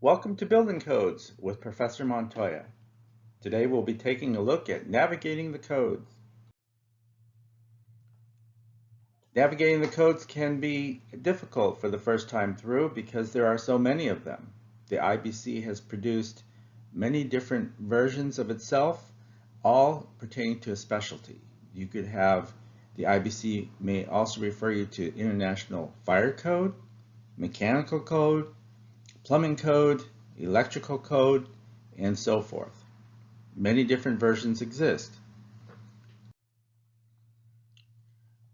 Welcome to Building Codes with Professor Montoya. Today we'll be taking a look at navigating the codes. Navigating the codes can be difficult for the first time through because there are so many of them. The IBC has produced many different versions of itself, all pertaining to a specialty. You could have the IBC may also refer you to International Fire Code, Mechanical Code, Plumbing Code, Electrical Code, and so forth. Many different versions exist,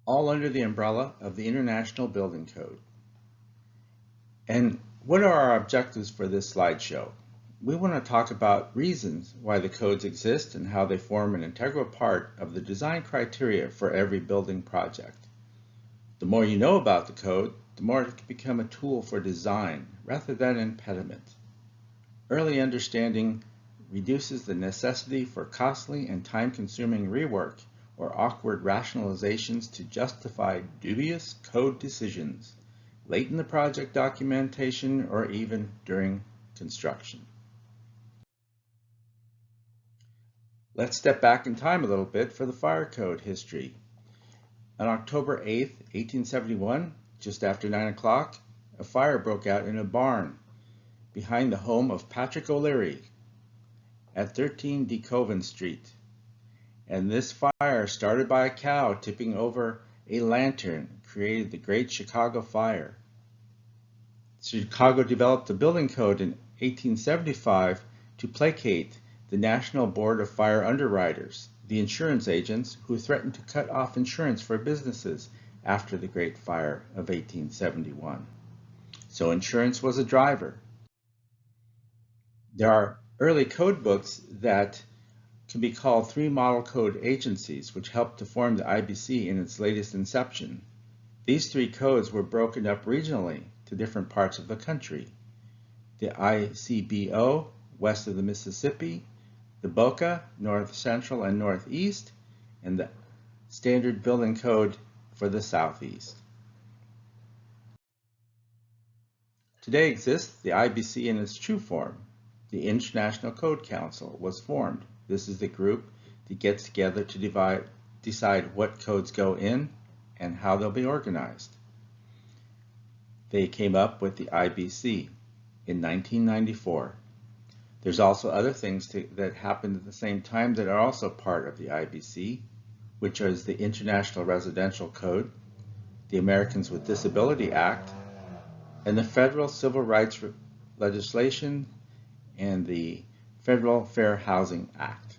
all under the umbrella of the International Building Code. And what are our objectives for this slideshow? We want to talk about reasons why the codes exist and how they form an integral part of the design criteria for every building project. The more you know about the code, the more it can become a tool for design rather than an impediment. Early understanding reduces the necessity for costly and time-consuming rework or awkward rationalizations to justify dubious code decisions late in the project documentation or even during construction. Let's step back in time a little bit for the fire code history. On October 8, 1871, just after 9 o'clock, a fire broke out in a barn behind the home of Patrick O'Leary at 13 De Koven Street. And this fire, started by a cow tipping over a lantern, created the Great Chicago Fire. Chicago developed a building code in 1875 to placate the National Board of Fire Underwriters, the insurance agents who threatened to cut off insurance for businesses after the Great Fire of 1871. So insurance was a driver. There are early code books that can be called three model code agencies, which helped to form the IBC in its latest inception. These three codes were broken up regionally to different parts of the country. The ICBO, west of the Mississippi, the BOCA, north central and northeast, and the Standard Building Code for the southeast. Today exists the IBC in its true form. The International Code Council was formed. This is the group that gets together to decide what codes go in and how they'll be organized. They came up with the IBC in 1994. There's also other things that happened at the same time that are also part of the IBC, which is the International Residential Code, the Americans with Disability Act, and the Federal Civil Rights legislation and the Federal Fair Housing Act.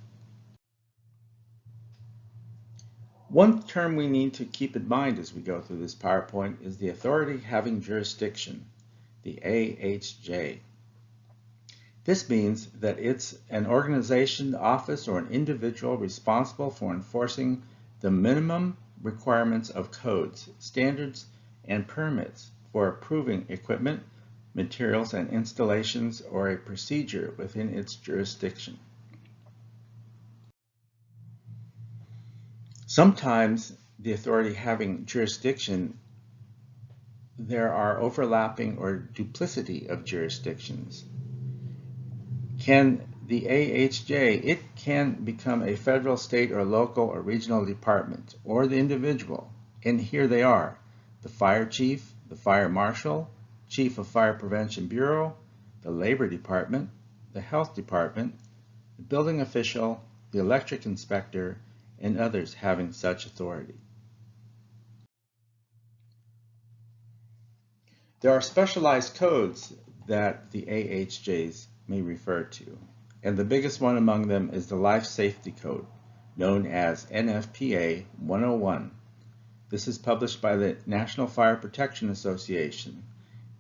One term we need to keep in mind as we go through this PowerPoint is the authority having jurisdiction, the AHJ. This means that it's an organization, office, or an individual responsible for enforcing the minimum requirements of codes, standards, and permits for approving equipment, materials, and installations, or a procedure within its jurisdiction. Sometimes the authority having jurisdiction, there are overlapping or duplicity of jurisdictions. The AHJ, it can become a federal, state, or local or regional department, or the individual. And here they are: the fire chief, the fire marshal, chief of fire prevention bureau, the labor department, the health department, the building official, the electric inspector, and others having such authority. There are specialized codes that the AHJs may refer to, and the biggest one among them is the Life Safety Code, known as NFPA 101. This is published by the National Fire Protection Association.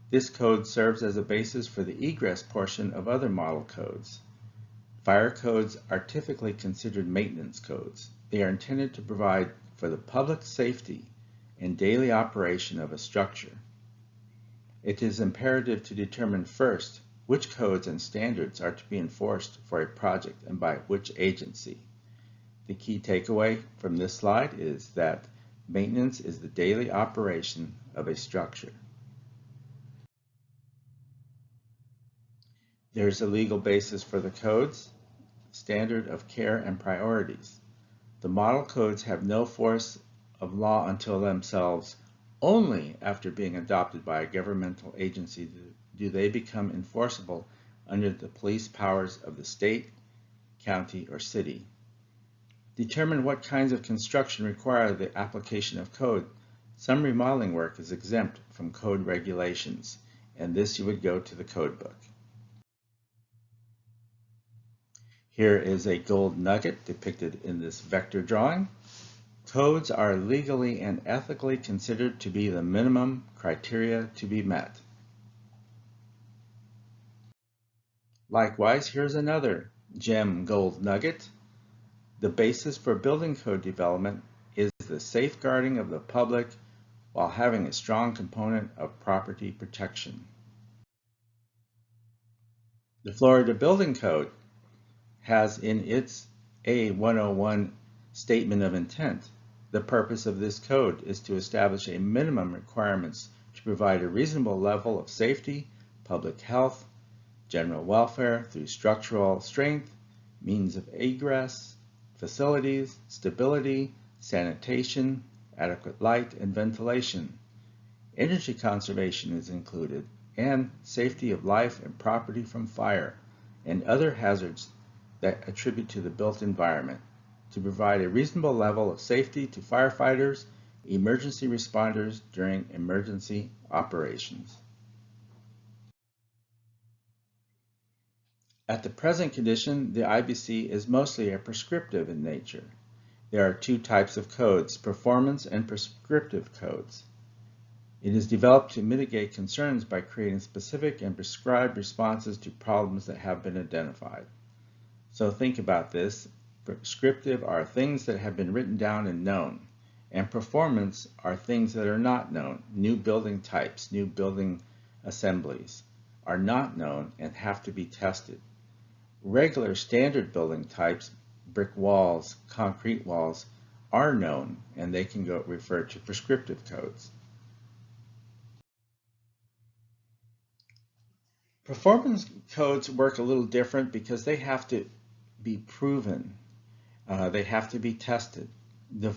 This code serves as a basis for the egress portion of other model codes. Fire codes are typically considered maintenance codes. They are intended to provide for the public safety and daily operation of a structure. It is imperative to determine first which codes and standards are to be enforced for a project and by which agency. The key takeaway from this slide is that maintenance is the daily operation of a structure. There's a legal basis for the codes, standard of care and priorities. The model codes have no force of law until themselves. Only after being adopted by a governmental agency do they become enforceable under the police powers of the state, county, or city. Determine what kinds of construction require the application of code. Some remodeling work is exempt from code regulations, and this you would go to the code book. Here is a gold nugget depicted in this vector drawing. Codes are legally and ethically considered to be the minimum criteria to be met. Likewise, here's another gem gold nugget. The basis for building code development is the safeguarding of the public while having a strong component of property protection. The Florida Building Code has in its A101 statement of intent, the purpose of this code is to establish a minimum requirements to provide a reasonable level of safety, public health, general welfare through structural strength, means of egress, facilities, stability, sanitation, adequate light and ventilation. Energy conservation is included, and safety of life and property from fire and other hazards that attribute to the built environment, to provide a reasonable level of safety to firefighters, emergency responders during emergency operations. At the present condition, the IBC is mostly a prescriptive in nature. There are two types of codes, performance and prescriptive codes. It is developed to mitigate concerns by creating specific and prescribed responses to problems that have been identified. So think about this. Prescriptive are things that have been written down and known, and performance are things that are not known. New building types, new building assemblies are not known and have to be tested. Regular standard building types, brick walls, concrete walls, are known, and they can go refer to prescriptive codes. Performance codes work a little different because they have to be proven. They have to be tested. The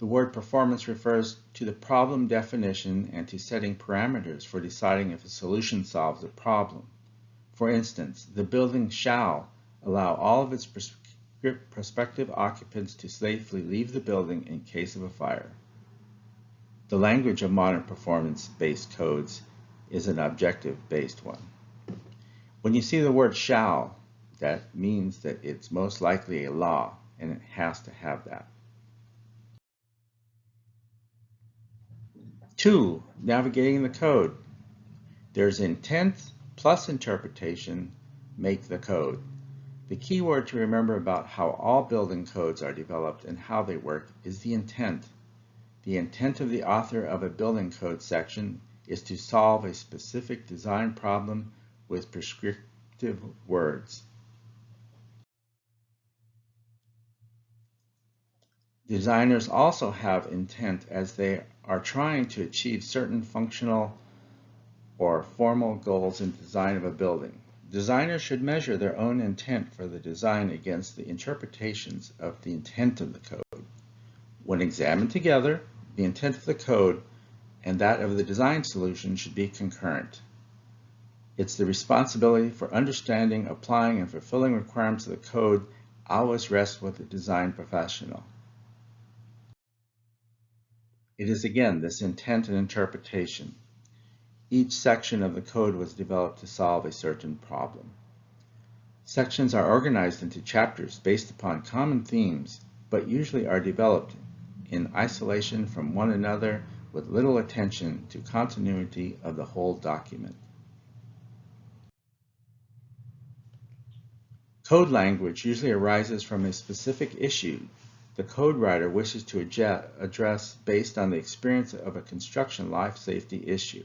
word performance refers to the problem definition and to setting parameters for deciding if a solution solves a problem. For instance, the building shall allow all of its prospective occupants to safely leave the building in case of a fire. The language of modern performance-based codes is an objective-based one. When you see the word shall, that means that it's most likely a law, and it has to have that. 2, navigating the code. There's intent plus interpretation make the code. The key word to remember about how all building codes are developed and how they work is the intent. The intent of the author of a building code section is to solve a specific design problem with prescriptive words. Designers also have intent as they are trying to achieve certain functional or formal goals in design of a building. Designers should measure their own intent for the design against the interpretations of the intent of the code. When examined together, the intent of the code and that of the design solution should be concurrent. It's the responsibility for understanding, applying, and fulfilling requirements of the code always rests with the design professional. It is again this intent and interpretation. Each section of the code was developed to solve a certain problem. Sections are organized into chapters based upon common themes, but usually are developed in isolation from one another with little attention to continuity of the whole document. Code language usually arises from a specific issue the code writer wishes to address based on the experience of a construction life safety issue.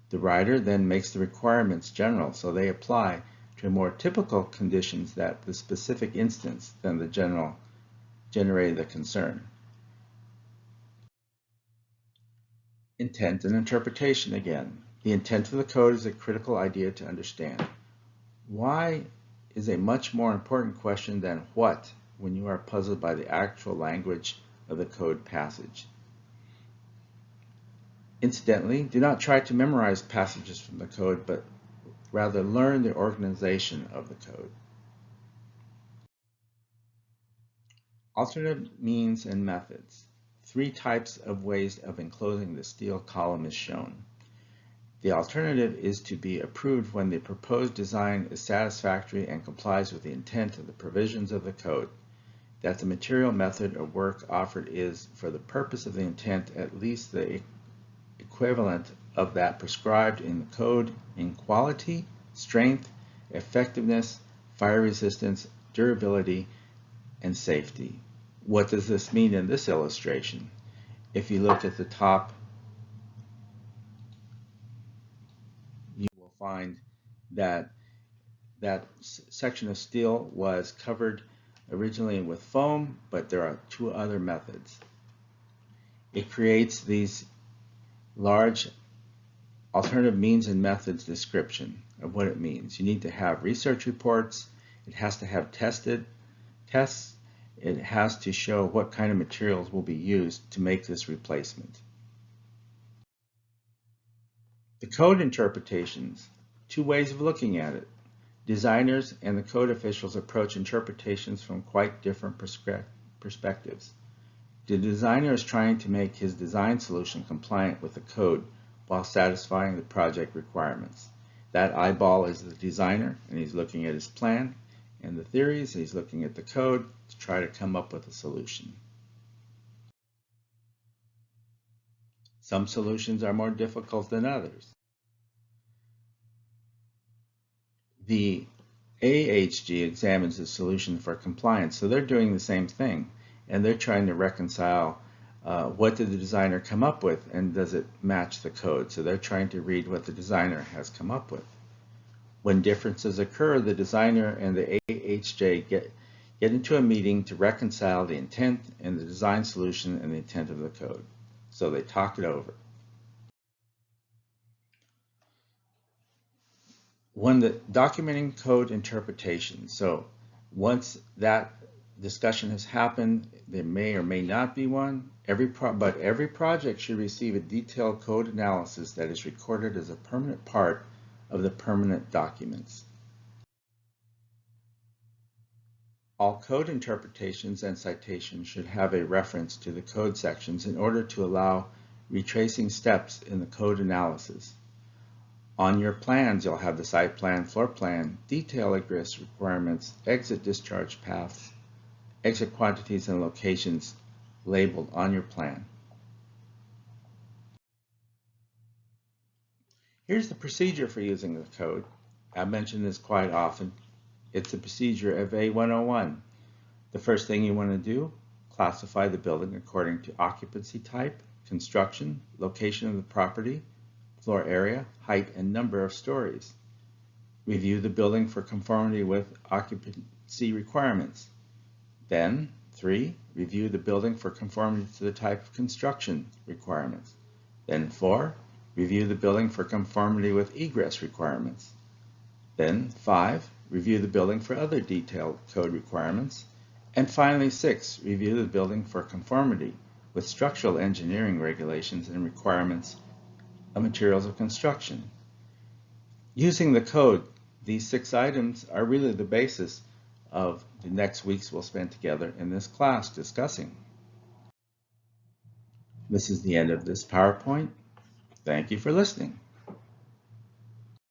The writer then makes the requirements general so they apply to more typical conditions that the specific instance than the general generated the concern. Intent and interpretation again. The intent of the code is a critical idea to understand. Why is a much more important question than what when you are puzzled by the actual language of the code passage. Incidentally, do not try to memorize passages from the code, but rather learn the organization of the code. Alternative means and methods. 3 types of ways of enclosing the steel column is shown. The alternative is to be approved when the proposed design is satisfactory and complies with the intent of the provisions of the code, that the material, method, or work offered is, for the purpose of the intent, at least the equivalent of that prescribed in the code in quality, strength, effectiveness, fire resistance, durability, and safety. What does this mean in this illustration? If you look at the top, you will find that that section of steel was covered originally with foam, but there are 2 other methods. It creates these large alternative means and methods description of what it means. You need to have research reports. It has to have tests. It has to show what kind of materials will be used to make this replacement. The code interpretations, 2 ways of looking at it. Designers and the code officials approach interpretations from quite different perspectives. The designer is trying to make his design solution compliant with the code while satisfying the project requirements. That eyeball is the designer, and he's looking at his plan and the theories, and he's looking at the code to try to come up with a solution. Some solutions are more difficult than others. The AHG examines the solution for compliance, so they're doing the same thing, and they're trying to reconcile what did the designer come up with, and does it match the code? So they're trying to read what the designer has come up with. When differences occur, the designer and the AHJ get into a meeting to reconcile the intent and the design solution and the intent of the code. So they talk it over. When the documenting code interpretation, so once that discussion has happened, there may or may not be one, but every project should receive a detailed code analysis that is recorded as a permanent part of the permanent documents. All code interpretations and citations should have a reference to the code sections in order to allow retracing steps in the code analysis. On your plans, you'll have the site plan, floor plan, detail egress requirements, exit discharge paths, exit quantities, and locations labeled on your plan. Here's the procedure for using the code. I mention this quite often. It's the procedure of A101. The first thing you want to do, classify the building according to occupancy type, construction, location of the property, floor area, height, and number of stories. Review the building for conformity with occupancy requirements. Then, 3, review the building for conformity to the type of construction requirements. Then 4, review the building for conformity with egress requirements. Then 5, review the building for other detailed code requirements. And finally 6, review the building for conformity with structural engineering regulations and requirements of materials of construction. Using the code, these 6 items are really the basis of the next weeks we'll spend together in this class discussing. This is the end of this PowerPoint. Thank you for listening.